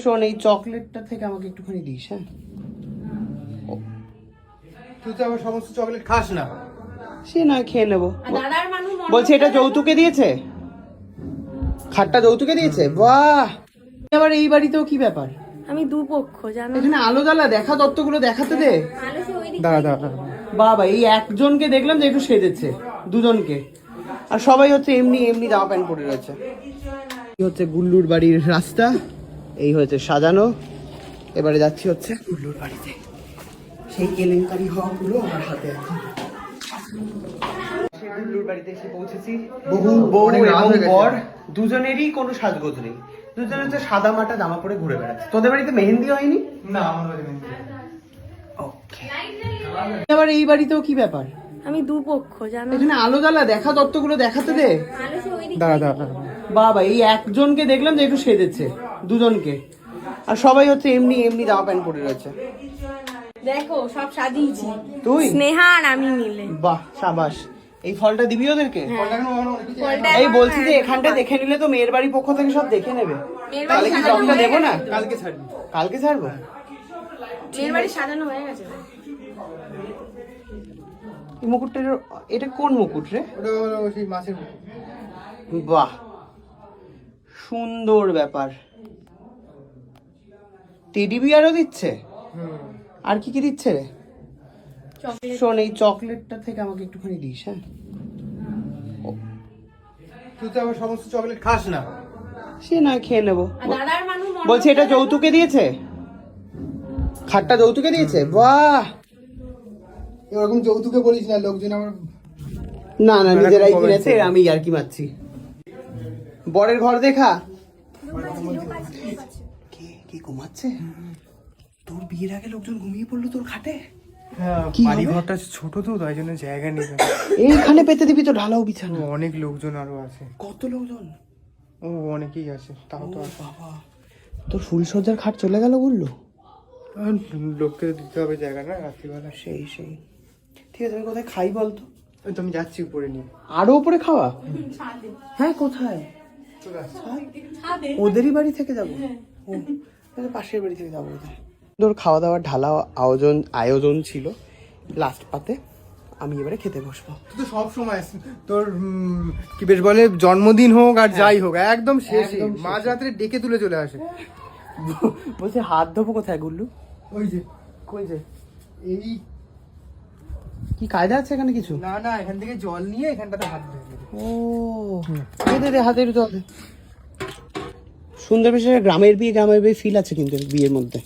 শোন এই চকলেটটা থেকে আমাকে একটুখানি দিস। হ্যাঁ তুই তো আমার সমস্ত চকলেট খাস না। সে নয় খেয়ে নেবো। বলছি এটা যৌতুকে দিয়েছে, খাটটা যৌতুকে দিয়েছে। বাহ, এবার এই বাড়িতেও কি ব্যাপার? আমি দুপক্ষ জানো, এখানে আলো জ্বালা, দেখা তত্ত্বগুলো দেখাতে দে। দাঁড়া দাঁড়া দাঁড়া। বাবা এই একজনকে দেখলাম যে একটু সেজেছে, দুজনকে, আর সবাই হচ্ছে এমনি এমনি জামা প্যান্ট পরে রয়েছে। এই হচ্ছে গুল্লুর বাড়ির রাস্তা, এই হয়েছে সাজানো। এবারে যাচ্ছি হচ্ছে গুল্লুর বাড়িতে। সেই কেলেঙ্কারি হওয়া পুরো আমার হাতে এখন। গুল্লুর বাড়িতে এসে পৌঁছেছি। বউ এবং বর দুজনেরই কোনো সাজগোজ নেই, দুজনে হচ্ছে সাদা মাটা জামা পরে ঘুরে বেড়াচ্ছে। তোদের বাড়িতে মেহেন্দি হয়নি? না, আমার বাড়ি নেই। ওকে, এবার এই বাড়িতেও কি ব্যাপার? আমি দুপক্ষ জানো, এখানে আলো জ্বালা, দেখা তত্ত্বগুলো দেখাতে দে। দাঁড়া দাঁড়া দাঁড়া। বাবা এই একজনকে দেখলাম যে একটু সেজেছে, দুজনকে, আর সবাই হচ্ছে এমনি এমনি জামা প্যান্ট পরে রয়েছে। দেখো সব সাজিয়েছি তুই স্নেহা আর আমি মিলে। বাহ সাবাস। এই ফলটা দিবি ওদেরকে? ফলটা এই বলছি যে এখানটা দেখে নিলে তো মেয়ের বাড়ির পক্ষ থেকে সব দেখে নেবে। তাহলে কি জবটা দেবো না? কালকে ছাড়বি। কালকে ছাড়বো? মেয়ের বাড়ি সাজানো হয়ে গেছে। এই মুকুটটা, এটা কোন মুকুট রে? ওটা হলো সেই মাছের মুখ। বাহ সুন্দর ব্যাপার। টেডি বিয়ারও দিচ্ছে, আর কি কি দিচ্ছে রে? শোন এই চকলেটটা থেকে আমাকে একটুখানি দিস। হ্যাঁ তুই তো আমার সমস্ত চকলেট খাস না। সে নয় খেয়ে নেবো। দাদার মানুষ বলছি এটা যৌতুকে দিয়েছে, খাটটা যৌতুকে দিয়েছে। বাহ, এরকম যৌতুকে বলিস না, লোকজন আমার। না না নিজেরাই কিনেছে, আমি আর কি মারছি। বরের ঘর দেখা কে কি ঘুমাচ্ছে? তোর বিয়ের আগে লোকজন ঘুমিয়ে পড়লো তোর খাটে? কি বাড়ি হবে? ঘরটা ছোট তো, তাই জন্য জায়গা নেই। এইখানে পেতে দিবি তো ঢালাও বিছানা? অনেক লোকজন আরো আছে। কত লোকজন? ও অনেকেই আছে, তাও তো আছে। বাবা তোর ফুলসজ্জার খাট চলে গেল বললো? আর লোককে দিতে হবে জায়গা না, রাত্রিবেলা। সেই সেই ঠিক আছে, আমি কোথায় খাই বলতো? ওই তো আমি যাচ্ছি উপরে নিয়ে। আরো উপরে খাওয়া? হ্যাঁ কোথায়? ওদেরই বাড়ি থেকে যাবো? ও তাহলে পাশের বাড়ি থেকে যাবো কোথায়? তোর খাওয়া দাওয়ার ঢালা আয়োজন ছিল লাস্ট পাতে, আমি এবারে খেতে বসবো। তুই তো সব সময় তোর কি বেশ বলে জন্মদিন হোক আর যাই হোক একদম শেষে একদম শেষে। মাঝরাত্রে ডেকে তুলে চলে আসে। বলছে হাত ধোবো কোথায় গুল্লু? ওই যে কই যে এই কি কায়দা আছে এখানে কিছু? না না, এখান থেকে জল নিয়ে এখানটাতে হাত ধুয়ে দিবি। ও দে দে হাতের জল দে। সুন্দর, বিশেষ গ্রামের বিয়ে ফিল আছে কিন্তু বিয়ের মধ্যে।